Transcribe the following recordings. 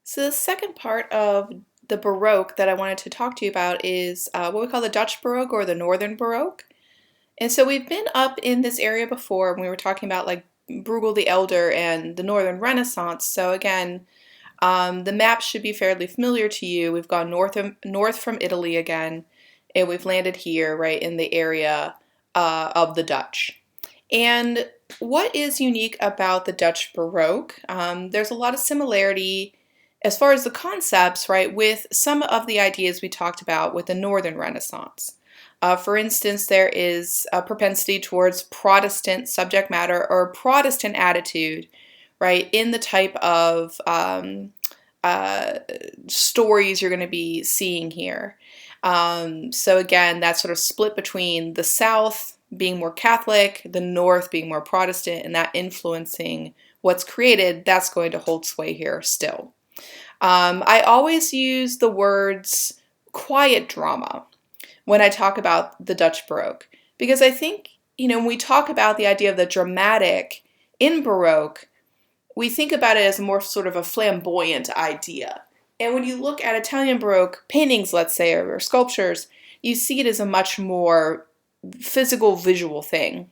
So the second part of the Baroque that I wanted to talk to you about is what we call the Dutch Baroque or the Northern Baroque. And so we've been up in this area before when we were talking about like Bruegel the Elder and the Northern Renaissance. So again, the map should be fairly familiar to you. We've gone north from Italy again, and we've landed here right in the area of the Dutch. And what is unique about the Dutch Baroque? There's a lot of similarity as far as the concepts, right, with some of the ideas we talked about with the Northern Renaissance. For instance, there is a propensity towards Protestant subject matter or Protestant attitude, right, in the type of stories you're going to be seeing here. So again, that sort of split between the South being more Catholic, the North being more Protestant, and that influencing what's created, that's going to hold sway here still. I always use the words quiet drama when I talk about the Dutch Baroque, because I think, when we talk about the idea of the dramatic in Baroque, we think about it as more sort of a flamboyant idea. And when you look at Italian Baroque paintings, let's say, or sculptures, you see it as a much more physical, visual thing.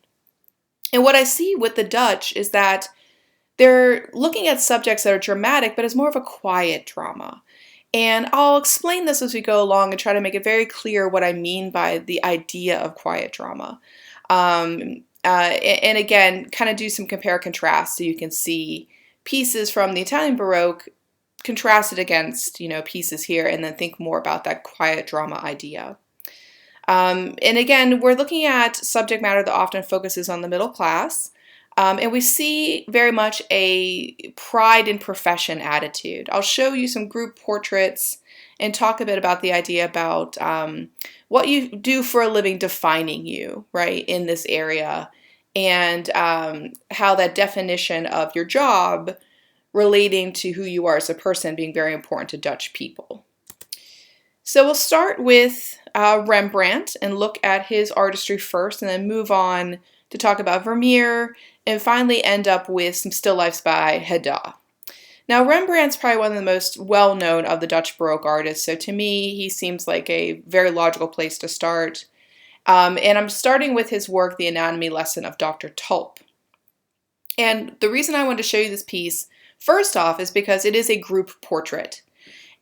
And what I see with the Dutch is that they're looking at subjects that are dramatic, but it's more of a quiet drama. And I'll explain this as we go along and try to make it very clear what I mean by the idea of quiet drama. And again, kind of do some compare contrast so you can see pieces from the Italian Baroque contrasted against, pieces here, and then think more about that quiet drama idea. And again, we're looking at subject matter that often focuses on the middle class. And we see very much a pride in profession attitude. I'll show you some group portraits and talk a bit about the idea about what you do for a living defining you, right, in this area, and how that definition of your job relating to who you are as a person being very important to Dutch people. So we'll start with Rembrandt and look at his artistry first, and then move on to talk about Vermeer, and finally end up with some still lifes by Haddad. Now, Rembrandt's probably one of the most well-known of the Dutch Baroque artists, so to me, he seems like a very logical place to start. And I'm starting with his work, The Anatomy Lesson of Dr. Tulp. And the reason I wanted to show you this piece, first off, is because it is a group portrait.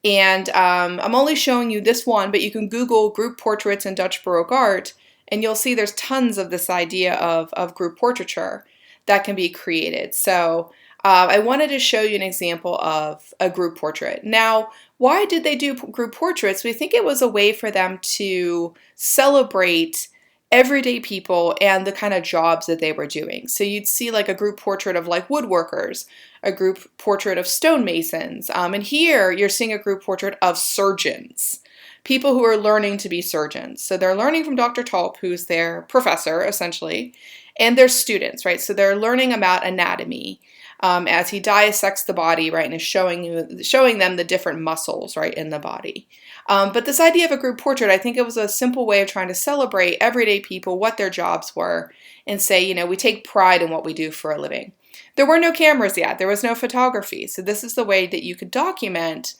And I'm only showing you this one, but you can Google group portraits in Dutch Baroque art, and you'll see there's tons of this idea of group portraiture that can be created. So I wanted to show you an example of a group portrait. Now, why did they do group portraits? We think it was a way for them to celebrate everyday people and the kind of jobs that they were doing. So you'd see like a group portrait of like woodworkers, a group portrait of stonemasons, and here you're seeing a group portrait of surgeons. People who are learning to be surgeons. So they're learning from Dr. Tulp, who's their professor, essentially, and their students, right? So they're learning about anatomy as he dissects the body, right, and is showing them the different muscles, right, in the body. But this idea of a group portrait, I think it was a simple way of trying to celebrate everyday people, what their jobs were, and say, we take pride in what we do for a living. There were no cameras yet. There was no photography. So this is the way that you could document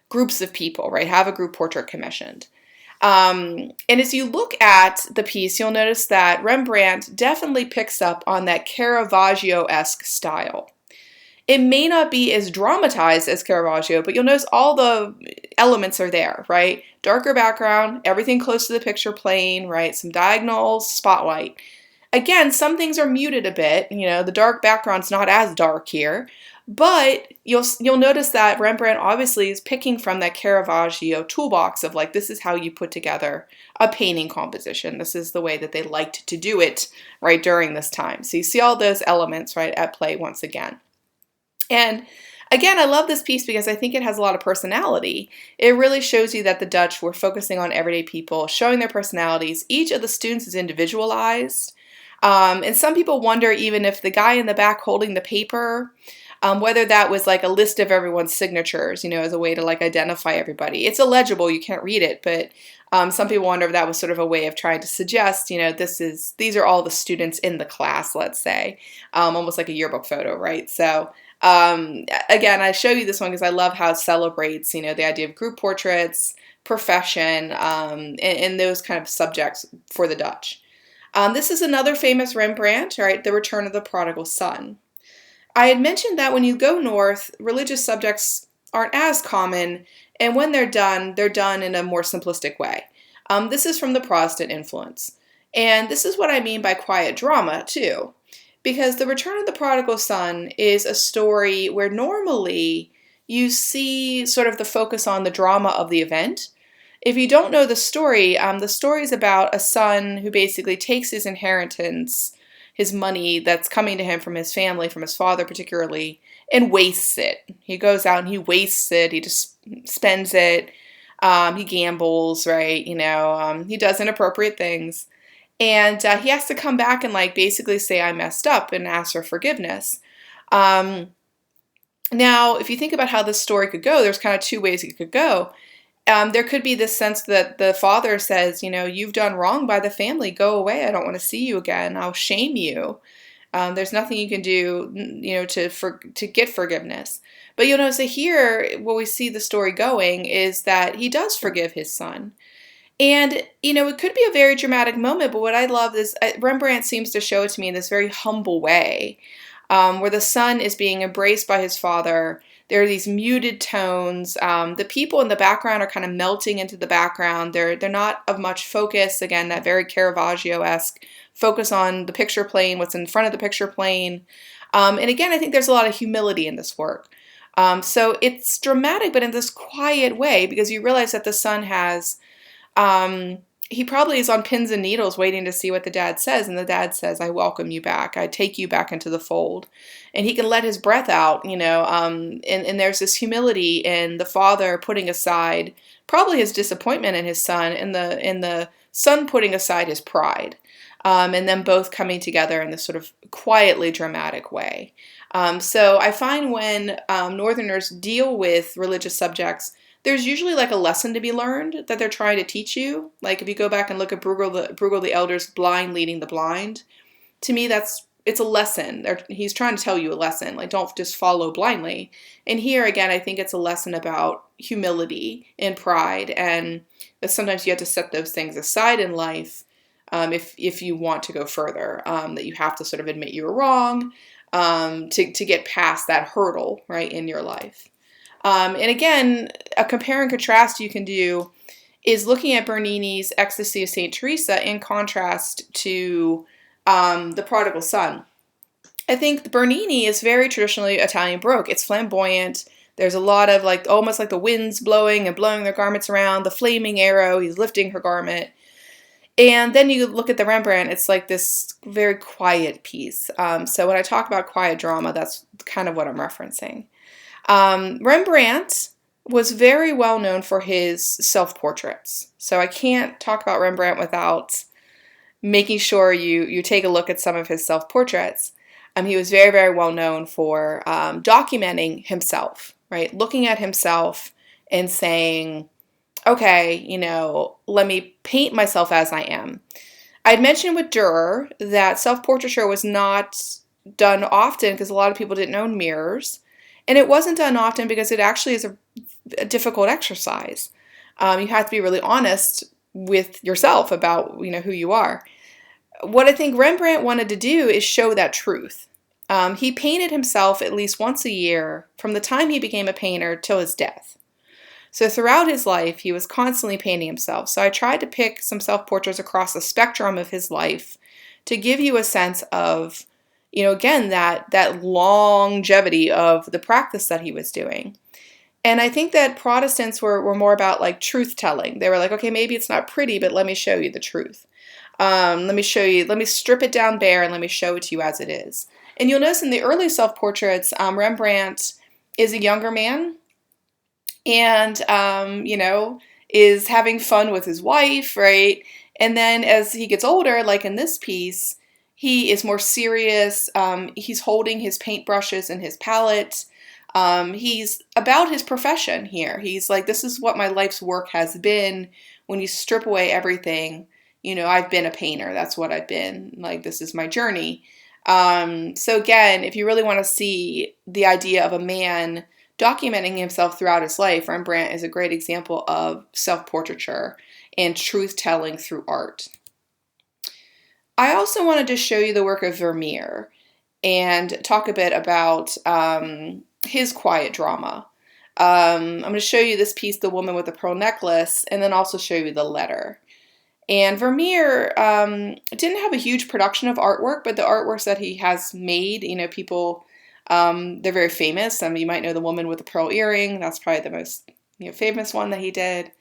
groups of people, right? Have a group portrait commissioned. And as you look at the piece, you'll notice that Rembrandt definitely picks up on that Caravaggio-esque style. It may not be as dramatized as Caravaggio, but you'll notice all the elements are there, right? Darker background, everything close to the picture plane, right? Some diagonals, spotlight. Again, some things are muted a bit. The dark background's not as dark here. But you'll notice that Rembrandt obviously is picking from that Caravaggio toolbox of like, this is how you put together a painting composition. This is the way that they liked to do it right during this time. So you see all those elements right at play once again. And again, I love this piece because I think it has a lot of personality. It really shows you that the Dutch were focusing on everyday people, showing their personalities. Each of the students is individualized. And some people wonder even if the guy in the back holding the paper, whether that was like a list of everyone's signatures, as a way to like identify everybody. It's illegible, you can't read it, but some people wonder if that was sort of a way of trying to suggest, these are all the students in the class, let's say, almost like a yearbook photo, right? So Again, I show you this one because I love how it celebrates, the idea of group portraits, profession, and those kind of subjects for the Dutch. This is another famous Rembrandt, right? The Return of the Prodigal Son. I had mentioned that when you go north, religious subjects aren't as common, and when they're done in a more simplistic way. This is from the Protestant influence. And this is what I mean by quiet drama, too. Because The Return of the Prodigal Son is a story where normally you see sort of the focus on the drama of the event. If you don't know the story is about a son who basically takes his inheritance, his money that's coming to him from his family, from his father particularly, and wastes it. He goes out and he wastes it. He just spends it. He gambles, right? He does inappropriate things. And he has to come back and basically say, I messed up, and ask for forgiveness. Now, if you think about how this story could go, there's kind of two ways it could go. There could be this sense that the father says, you've done wrong by the family. Go away. I don't want to see you again. I'll shame you. There's nothing you can do, to get forgiveness. But you'll notice that here, what we see the story going is that he does forgive his son. And, it could be a very dramatic moment, but what I love is Rembrandt seems to show it to me in this very humble way, where the son is being embraced by his father. There are these muted tones. The people in the background are kind of melting into the background. They're not of much focus. Again, that very Caravaggio-esque focus on the picture plane, what's in front of the picture plane. And again, I think there's a lot of humility in this work. So it's dramatic, but in this quiet way, because you realize that the son has... he probably is on pins and needles waiting to see what the dad says. And the dad says, I welcome you back. I take you back into the fold. And he can let his breath out, and there's this humility in the father putting aside probably his disappointment in his son, and the son putting aside his pride. And then both coming together in this sort of quietly dramatic way. So I find when Northerners deal with religious subjects, there's usually a lesson to be learned that they're trying to teach you. Like if you go back and look at Bruegel the Elder's Blind Leading the Blind, to me it's a lesson. He's trying to tell you a lesson. Don't just follow blindly. And here again, I think it's a lesson about humility and pride, and that sometimes you have to set those things aside in life if you want to go further. That you have to sort of admit you were wrong to get past that hurdle, right, in your life. And again, a compare and contrast you can do is looking at Bernini's Ecstasy of St. Teresa in contrast to The Prodigal Son. I think the Bernini is very traditionally Italian Baroque. It's flamboyant. There's a lot of almost like the winds blowing and blowing their garments around, the flaming arrow, he's lifting her garment. And then you look at the Rembrandt, it's like this very quiet piece. So when I talk about quiet drama, that's kind of what I'm referencing. Rembrandt was very well known for his self-portraits. So I can't talk about Rembrandt without making sure you take a look at some of his self-portraits. He was very, very well known for documenting himself, right? Looking at himself and saying, okay, let me paint myself as I am. I'd mentioned with Dürer that self-portraiture was not done often because a lot of people didn't own mirrors. And it wasn't done often because it actually is a difficult exercise. You have to be really honest with yourself about, who you are. What I think Rembrandt wanted to do is show that truth. He painted himself at least once a year from the time he became a painter till his death. So throughout his life, he was constantly painting himself. So I tried to pick some self-portraits across the spectrum of his life to give you a sense of, again, that longevity of the practice that he was doing. And I think that Protestants were more about truth-telling. They were like, okay, maybe it's not pretty, but let me show you the truth. Let me strip it down bare and let me show it to you as it is. And you'll notice in the early self-portraits, Rembrandt is a younger man and, is having fun with his wife, right? And then as he gets older, like in this piece, he is more serious. He's holding his paintbrushes and his palette. He's about his profession here. He's like, this is what my life's work has been. When you strip away everything, I've been a painter. That's what I've been. This is my journey. So again, if you really want to see the idea of a man documenting himself throughout his life, Rembrandt is a great example of self-portraiture and truth-telling through art. I also wanted to show you the work of Vermeer and talk a bit about his quiet drama. I'm going to show you this piece, The Woman with the Pearl Necklace, and then also show you the letter. And Vermeer didn't have a huge production of artwork, but the artworks that he has made, people, they're very famous. You might know The Woman with the Pearl Earring. That's probably the most famous one that he did.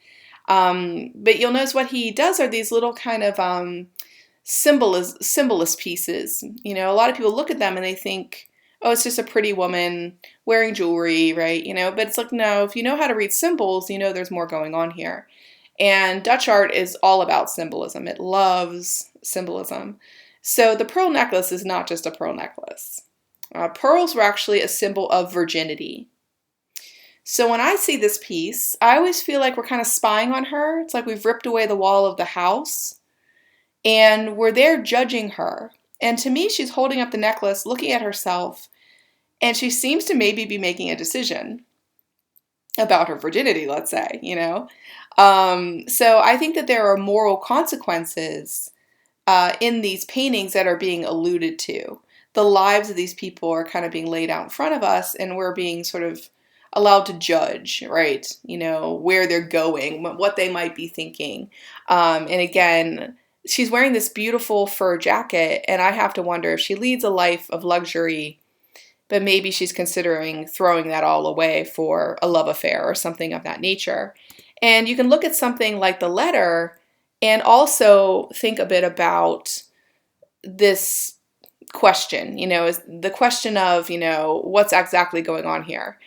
But you'll notice what he does are these little kind of symbolist pieces. A lot of people look at them and they think, oh, it's just a pretty woman wearing jewelry, right? But it's like, no, if you know how to read symbols, there's more going on here. And Dutch art is all about symbolism. It loves symbolism. So the pearl necklace is not just a pearl necklace. Pearls were actually a symbol of virginity. So when I see this piece, I always feel like we're kind of spying on her. It's like we've ripped away the wall of the house and we're there judging her. And to me, she's holding up the necklace, looking at herself, and she seems to maybe be making a decision about her virginity, let's say, So I think that there are moral consequences in these paintings that are being alluded to. The lives of these people are kind of being laid out in front of us, and we're being sort of allowed to judge, right? Where they're going, what they might be thinking. And again, she's wearing this beautiful fur jacket, and I have to wonder if she leads a life of luxury, but maybe she's considering throwing that all away for a love affair or something of that nature. And you can look at something like the letter and also think a bit about this question, is the question of, what's exactly going on here.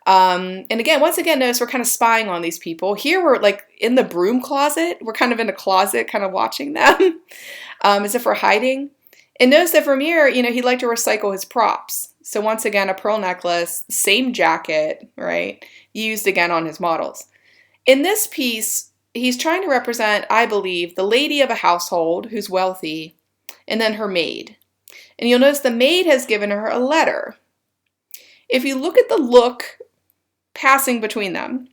And again, once again, notice we're kind of spying on these people. Here we're like in the broom closet. We're kind of in a closet kind of watching them as if we're hiding. And notice that Vermeer, he liked to recycle his props. So once again, a pearl necklace, same jacket, right, used again on his models. In this piece, he's trying to represent, I believe, the lady of a household who's wealthy, and then her maid. And you'll notice the maid has given her a letter. If you look at the look passing between them,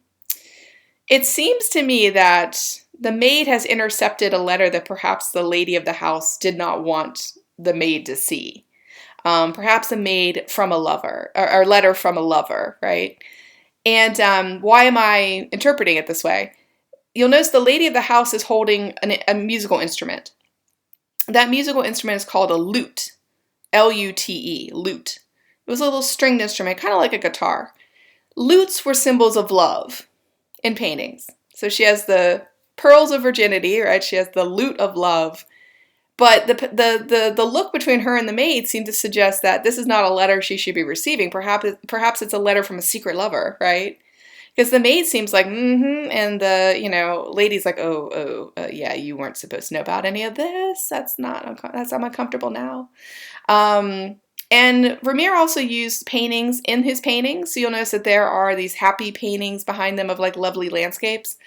it seems to me that the maid has intercepted a letter that perhaps the lady of the house did not want the maid to see. Perhaps a maid from a lover, or a letter from a lover, right? And why am I interpreting it this way? You'll notice the lady of the house is holding a musical instrument. That musical instrument is called a lute, L-U-T-E, lute. It was a little stringed instrument, kind of like a guitar. Lutes were symbols of love in paintings. So she has the pearls of virginity, right? She has the lute of love. But the look between her and the maid seemed to suggest that this is not a letter she should be receiving. Perhaps it's a letter from a secret lover, right? Because the maid seems like, and the, lady's like, yeah, you weren't supposed to know about any of this. I'm uncomfortable now. And Vermeer also used paintings in his paintings. So you'll notice that there are these happy paintings behind them of like lovely landscapes.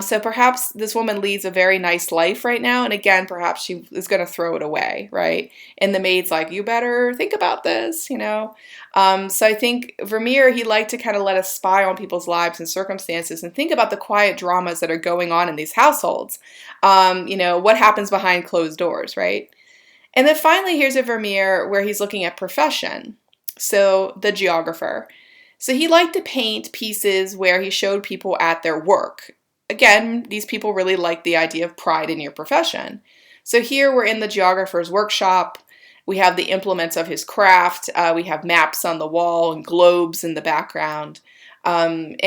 So perhaps this woman leads a very nice life right now. And again, perhaps she is going to throw it away, right? And the maid's like, you better think about this, So I think Vermeer, he liked to kind of let us spy on people's lives and circumstances and think about the quiet dramas that are going on in these households. What happens behind closed doors, right? And then finally, here's a Vermeer where he's looking at profession. So the geographer. So he liked to paint pieces where he showed people at their work. Again, these people really like the idea of pride in your profession. So here we're in the geographer's workshop. We have the implements of his craft. We have maps on the wall and globes in the background. And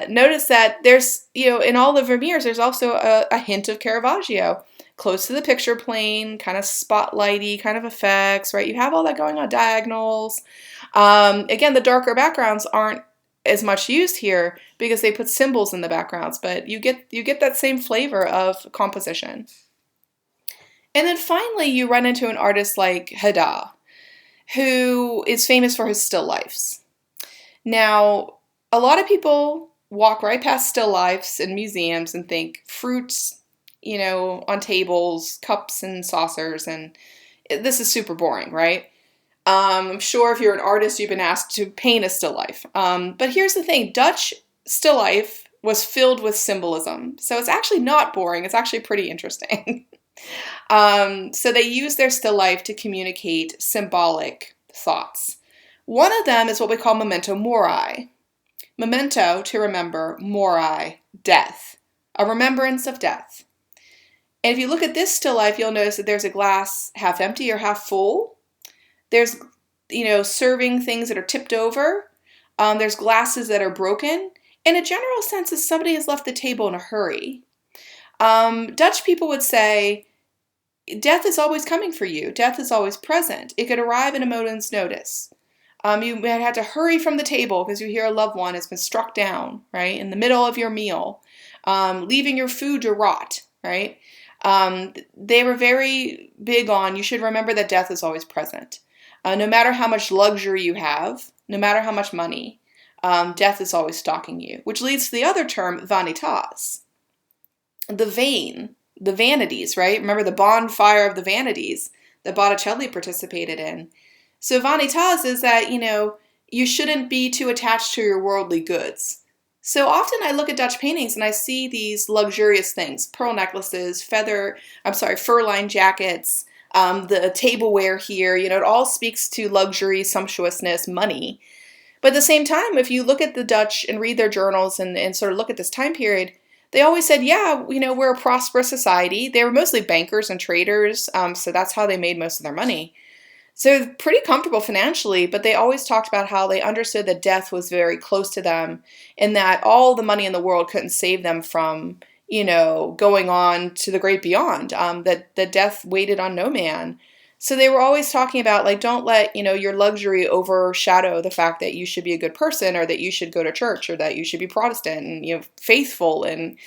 notice that there's, in all the Vermeers, there's also a hint of Caravaggio. Close to the picture plane, kind of spotlighty kind of effects, right? You have all that going on, diagonals. Again, the darker backgrounds aren't as much used here because they put symbols in the backgrounds, but you get that same flavor of composition. And then finally, you run into an artist like Haddad, who is famous for his still lifes. Now, a lot of people walk right past still lifes in museums and think fruits, on tables, cups and saucers, and This is super boring, right? I'm sure if you're an artist, you've been asked to paint a still life. But here's the thing, Dutch still life was filled with symbolism. So it's actually not boring. It's actually pretty interesting. So they use their still life to communicate symbolic thoughts. One of them is what we call memento mori. Memento, to remember, mori, death, a remembrance of death. And if you look at this still life, you'll notice that there's a glass half empty or half full. There's, serving things that are tipped over. There's glasses that are broken. In a general sense, is somebody has left the table in a hurry. Dutch people would say, death is always coming for you. Death is always present. It could arrive at a moment's notice. You might have to hurry from the table because you hear a loved one has been struck down, right, in the middle of your meal, leaving your food to rot, right? They were very big on, you should remember that death is always present. No matter how much luxury you have, no matter how much money, death is always stalking you, which leads to the other term, vanitas. The vain, the vanities, right? Remember the bonfire of the vanities that Botticelli participated in. So vanitas is that, you shouldn't be too attached to your worldly goods. So often I look at Dutch paintings and I see these luxurious things, pearl necklaces, fur-lined jackets, the tableware here, it all speaks to luxury, sumptuousness, money. But at the same time, if you look at the Dutch and read their journals and sort of look at this time period, they always said, yeah, we're a prosperous society. They were mostly bankers and traders, so that's how they made most of their money. So pretty comfortable financially, but they always talked about how they understood that death was very close to them and that all the money in the world couldn't save them from, going on to the great beyond, that death waited on no man. So they were always talking about, like, don't let, your luxury overshadow the fact that you should be a good person or that you should go to church or that you should be Protestant and, faithful. And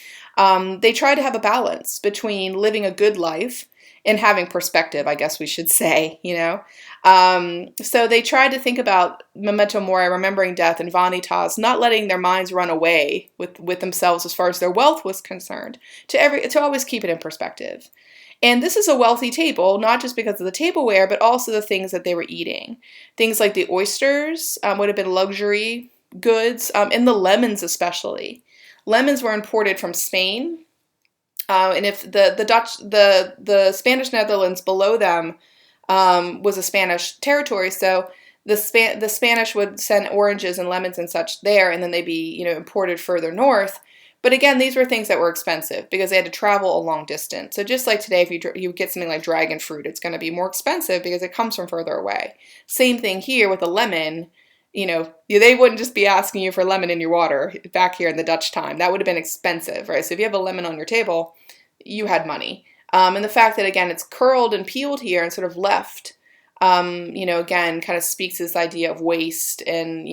they try to have a balance between living a good life and having perspective, I guess we should say, So they tried to think about memento mori, remembering death, and vanitas, not letting their minds run away with themselves as far as their wealth was concerned, to always keep it in perspective. And this is a wealthy table, not just because of the tableware, but also the things that they were eating. Things like the oysters would have been luxury goods, and the lemons especially. Lemons were imported from Spain. And if the Spanish Netherlands below them was a Spanish territory, so the Spanish would send oranges and lemons and such there, and then they'd be imported further north. But again, these were things that were expensive because they had to travel a long distance. So just like today, if you get something like dragon fruit, it's going to be more expensive because it comes from further away. Same thing here with a lemon. They wouldn't just be asking you for lemon in your water back here in the Dutch time. That would have been expensive, right? So if you have a lemon on your table, you had money. And the fact that, again, it's curled and peeled here and sort of left, again, kind of speaks to this idea of waste and,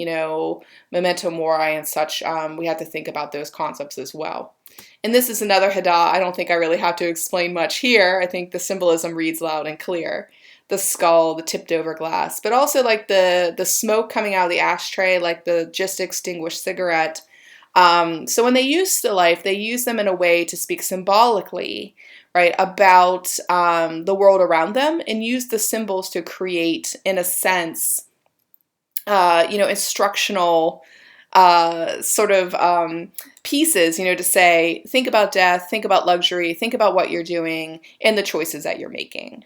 memento mori and such. We have to think about those concepts as well. And this is another Hada. I don't think I really have to explain much here. I think the symbolism reads loud and clear. The skull, the tipped over glass, but also like the smoke coming out of the ashtray, like the just extinguished cigarette. So when they use still life, they use them in a way to speak symbolically, right, about the world around them, and use the symbols to create, in a sense, instructional pieces, to say, think about death, think about luxury, think about what you're doing, and the choices that you're making.